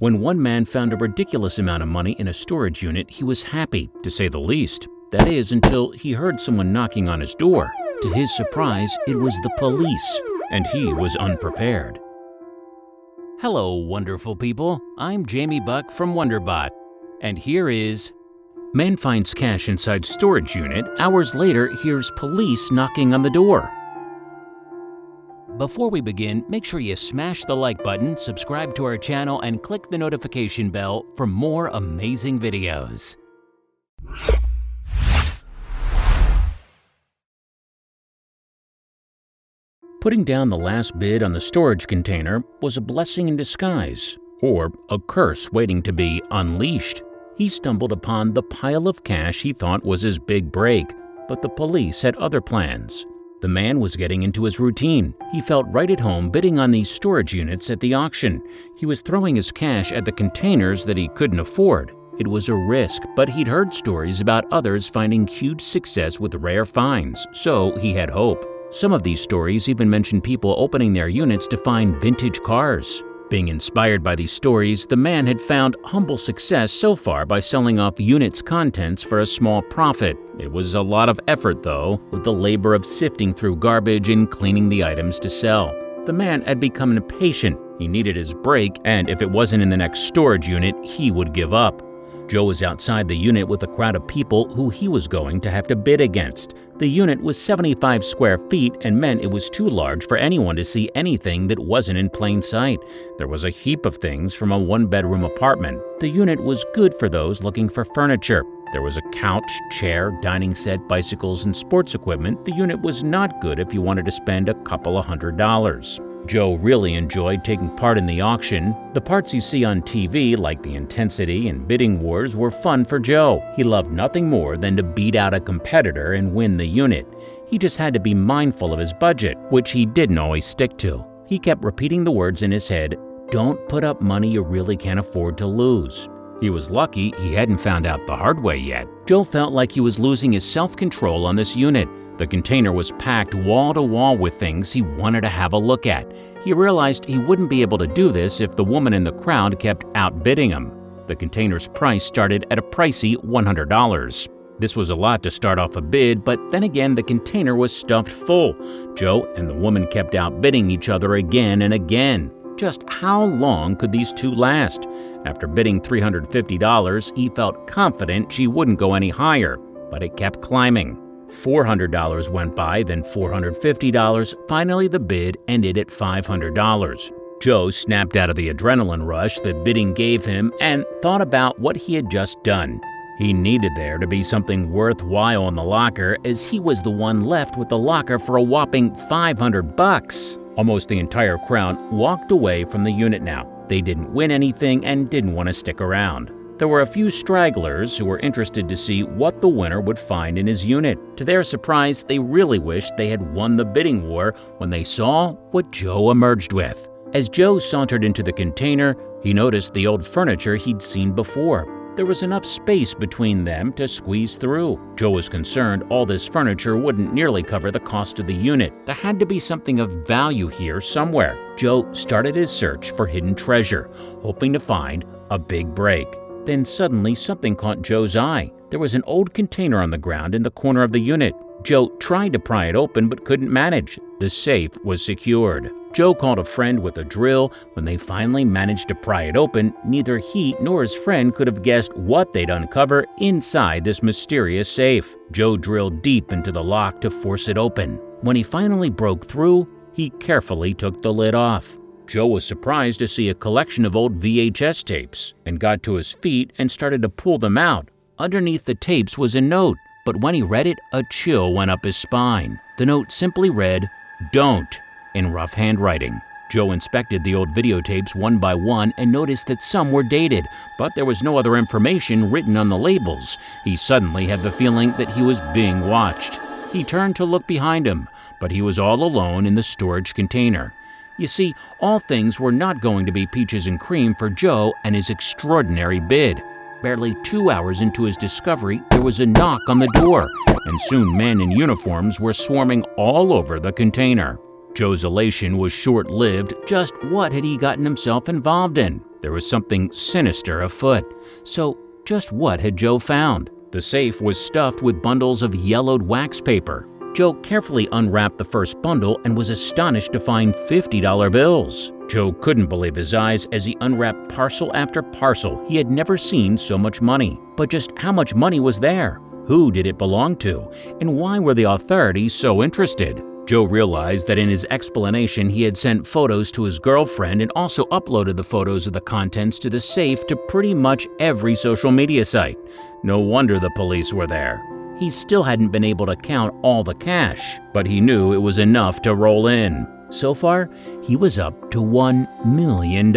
When one man found a ridiculous amount of money in a storage unit, he was happy, to say the least. That is, until he heard someone knocking on his door. To his surprise, it was the police, and he was unprepared. Hello, wonderful people. I'm Jamie Buck from WonderBot, and here is... Man finds cash inside storage unit. Hours later, hears police knocking on the door. Before we begin, make sure you smash the like button, subscribe to our channel, and click the notification bell for more amazing videos. Putting down the last bid on the storage container was a blessing in disguise, or a curse waiting to be unleashed. He stumbled upon the pile of cash he thought was his big break, but the police had other plans. The man was getting into his routine. He felt right at home bidding on these storage units at the auction. He was throwing his cash at the containers that he couldn't afford. It was a risk, but he'd heard stories about others finding huge success with rare finds, so he had hope. Some of these stories even mentioned people opening their units to find vintage cars. Being inspired by these stories, the man had found humble success so far by selling off units' contents for a small profit. It was a lot of effort, though, with the labor of sifting through garbage and cleaning the items to sell. The man had become impatient. He needed his break, and if it wasn't in the next storage unit, he would give up. Joe was outside the unit with a crowd of people who he was going to have to bid against. The unit was 75 square feet and meant it was too large for anyone to see anything that wasn't in plain sight. There was a heap of things from a one-bedroom apartment. The unit was good for those looking for furniture. There was a couch, chair, dining set, bicycles, and sports equipment. The unit was not good if you wanted to spend a couple of $100s. Joe really enjoyed taking part in the auction. The parts you see on TV, like the intensity and bidding wars, were fun for Joe. He loved nothing more than to beat out a competitor and win the unit. He just had to be mindful of his budget, which he didn't always stick to. He kept repeating the words in his head, "Don't put up money you really can't afford to lose." He was lucky he hadn't found out the hard way yet. Joe felt like he was losing his self-control on this unit. The container was packed wall to wall with things he wanted to have a look at. He realized he wouldn't be able to do this if the woman in the crowd kept outbidding him. The container's price started at a pricey $100. This was a lot to start off a bid, but then again the container was stuffed full. Joe and the woman kept outbidding each other again and again. Just how long could these two last? After bidding $350, he felt confident she wouldn't go any higher, but it kept climbing. $400 went by, then $450. Finally, the bid ended at $500. Joe snapped out of the adrenaline rush that bidding gave him and thought about what he had just done. He needed there to be something worthwhile in the locker, as he was the one left with the locker for a whopping $500. Almost the entire crowd walked away from the unit now. They didn't win anything and didn't want to stick around. There were a few stragglers who were interested to see what the winner would find in his unit. To their surprise, they really wished they had won the bidding war when they saw what Joe emerged with. As Joe sauntered into the container, he noticed the old furniture he'd seen before. There was enough space between them to squeeze through. Joe was concerned all this furniture wouldn't nearly cover the cost of the unit. There had to be something of value here somewhere. Joe started his search for hidden treasure, hoping to find a big break. Then suddenly something caught Joe's eye. There was an old container on the ground in the corner of the unit. Joe tried to pry it open but couldn't manage. The safe was secured. Joe called a friend with a drill. When they finally managed to pry it open, neither he nor his friend could have guessed what they'd uncover inside this mysterious safe. Joe drilled deep into the lock to force it open. When he finally broke through, he carefully took the lid off. Joe was surprised to see a collection of old VHS tapes and got to his feet and started to pull them out. Underneath the tapes was a note, but when he read it, a chill went up his spine. The note simply read, "Don't," in rough handwriting. Joe inspected the old videotapes one by one and noticed that some were dated, but there was no other information written on the labels. He suddenly had the feeling that he was being watched. He turned to look behind him, but he was all alone in the storage container. You see, all things were not going to be peaches and cream for Joe and his extraordinary bid. Barely 2 hours into his discovery, there was a knock on the door, and soon men in uniforms were swarming all over the container. Joe's elation was short-lived. Just what had he gotten himself involved in? There was something sinister afoot. So, just what had Joe found? The safe was stuffed with bundles of yellowed wax paper. Joe carefully unwrapped the first bundle and was astonished to find $50 bills. Joe couldn't believe his eyes as he unwrapped parcel after parcel. He had never seen so much money. But just how much money was there? Who did it belong to? And why were the authorities so interested? Joe realized that in his explanation he had sent photos to his girlfriend and also uploaded the photos of the contents to the safe to pretty much every social media site. No wonder the police were there. He still hadn't been able to count all the cash, but he knew it was enough to roll in. So far, he was up to $1 million.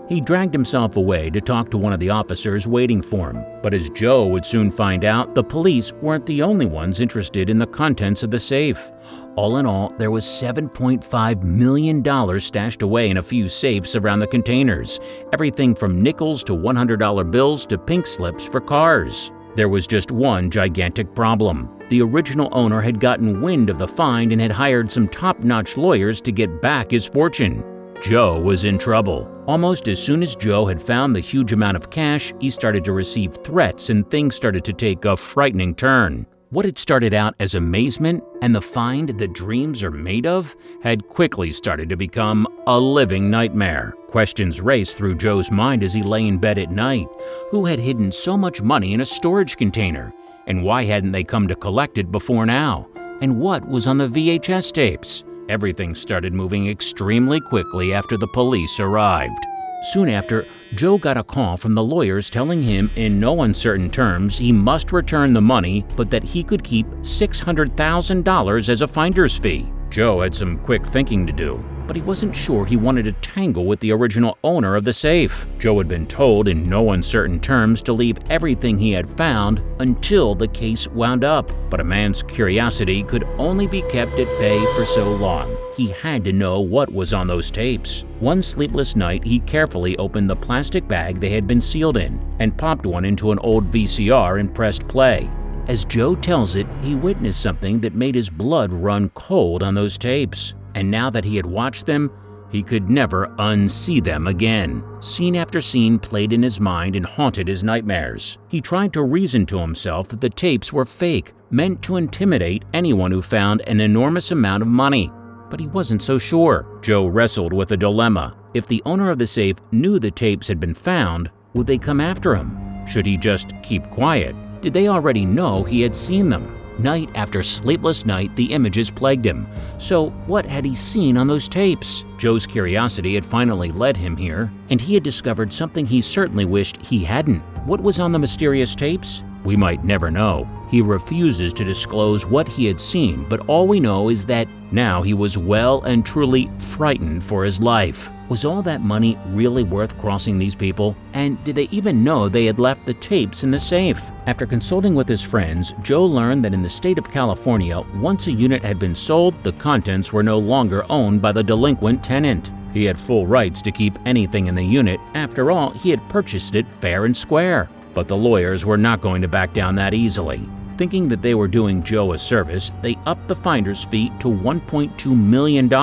He dragged himself away to talk to one of the officers waiting for him. But as Joe would soon find out, the police weren't the only ones interested in the contents of the safe. All in all, there was $7.5 million stashed away in a few safes around the containers. Everything from nickels to $100 bills to pink slips for cars. There was just one gigantic problem. The original owner had gotten wind of the find and had hired some top-notch lawyers to get back his fortune. Joe was in trouble. Almost as soon as Joe had found the huge amount of cash, he started to receive threats and things started to take a frightening turn. What had started out as amazement and the find that dreams are made of had quickly started to become a living nightmare. Questions raced through Joe's mind as he lay in bed at night. Who had hidden so much money in a storage container? And why hadn't they come to collect it before now? And what was on the VHS tapes? Everything started moving extremely quickly after the police arrived. Soon after, Joe got a call from the lawyers telling him in no uncertain terms he must return the money, but that he could keep $600,000 as a finder's fee. Joe had some quick thinking to do, but he wasn't sure he wanted to tangle with the original owner of the safe. Joe had been told in no uncertain terms to leave everything he had found until the case wound up, but a man's curiosity could only be kept at bay for so long. He had to know what was on those tapes. One sleepless night, he carefully opened the plastic bag they had been sealed in and popped one into an old VCR and pressed play. As Joe tells it, he witnessed something that made his blood run cold on those tapes. And now that he had watched them, he could never unsee them again. Scene after scene played in his mind and haunted his nightmares. He tried to reason to himself that the tapes were fake, meant to intimidate anyone who found an enormous amount of money. But he wasn't so sure. Joe wrestled with a dilemma. If the owner of the safe knew the tapes had been found, would they come after him? Should he just keep quiet? Did they already know he had seen them? Night after sleepless night, the images plagued him. So what had he seen on those tapes? Joe's curiosity had finally led him here, and he had discovered something he certainly wished he hadn't. What was on the mysterious tapes? We might never know. He refuses to disclose what he had seen, but all we know is that now he was well and truly frightened for his life. Was all that money really worth crossing these people? And did they even know they had left the tapes in the safe? After consulting with his friends, Joe learned that in the state of California, once a unit had been sold, the contents were no longer owned by the delinquent tenant. He had full rights to keep anything in the unit. After all, he had purchased it fair and square. But the lawyers were not going to back down that easily. Thinking that they were doing Joe a service, they upped the finder's fee to $1.2 million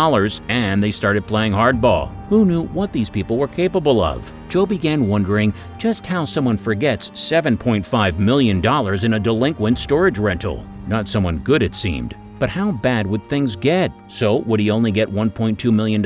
and they started playing hardball. Who knew what these people were capable of? Joe began wondering just how someone forgets $7.5 million in a delinquent storage rental. Not someone good, it seemed. But how bad would things get? So would he only get $1.2 million?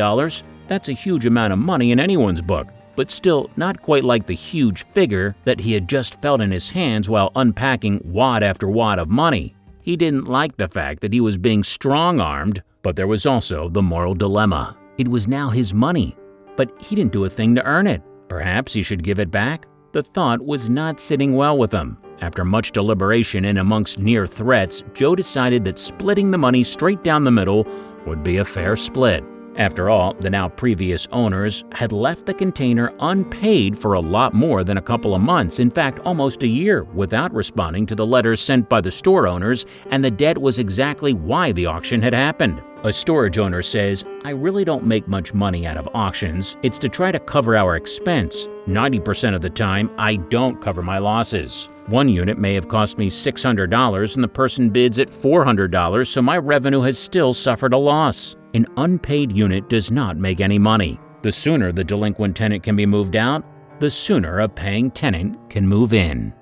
That's a huge amount of money in anyone's book, but still not quite like the huge figure that he had just felt in his hands while unpacking wad after wad of money. He didn't like the fact that he was being strong-armed, but there was also the moral dilemma. It was now his money, but he didn't do a thing to earn it. Perhaps he should give it back? The thought was not sitting well with him. After much deliberation and amongst near threats, Joe decided that splitting the money straight down the middle would be a fair split. After all, the now previous owners had left the container unpaid for a lot more than a couple of months, in fact almost a year, without responding to the letters sent by the store owners, and the debt was exactly why the auction had happened. A storage owner says, "I really don't make much money out of auctions. It's to try to cover our expense. 90% of the time, I don't cover my losses. One unit may have cost me $600 and the person bids at $400, so my revenue has still suffered a loss. An unpaid unit does not make any money. The sooner the delinquent tenant can be moved out, the sooner a paying tenant can move in.